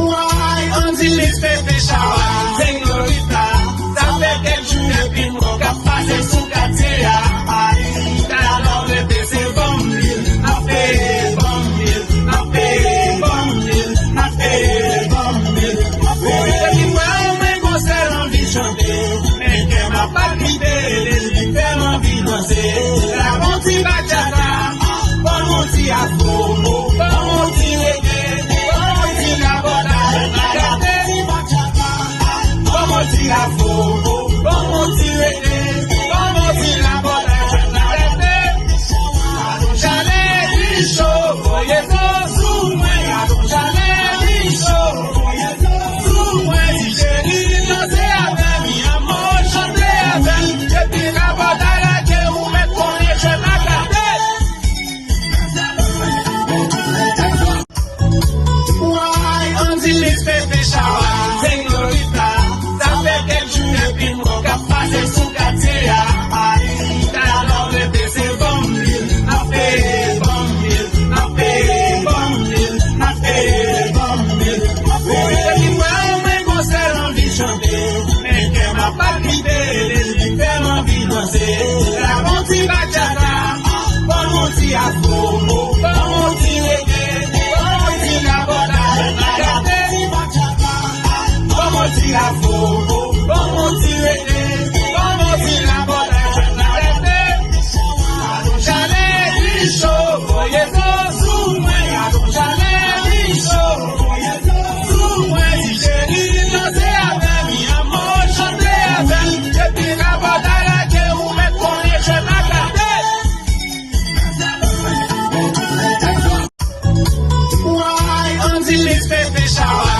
Why until it's pepe shower? Señorita, sabe que el chulo pingo capaz de su catea. Ay, cada vez que se bombil, na fe bombil, na fe bombil, na fe bombil. Porque mi mano me gostaram de chanter, me quema para viver, me quema vida ser. La monte bachata, como te afogo, como te reguei. Como tira fogo, como tirei, como tira bola, Jalé bicho, conheço, mãe, Jalé bicho, conheço, mãe, Jerry, não sei a ver, minha amor, chantei a ver, que tira bola, que eu me conheço na cadeia. Why until it's pepe shower, señorita? Capaz de su catea, ay, cada vez que se bombil, na fe bombil, na fe bombil, na fe bombil. Porque mi mano me gostaram de chanter, me quema para viver, me quema vida ser. La monte bachata, como te afogo, como te reguei, como te namorar, como te afogo, como te reguei. Why until it's pepe shower?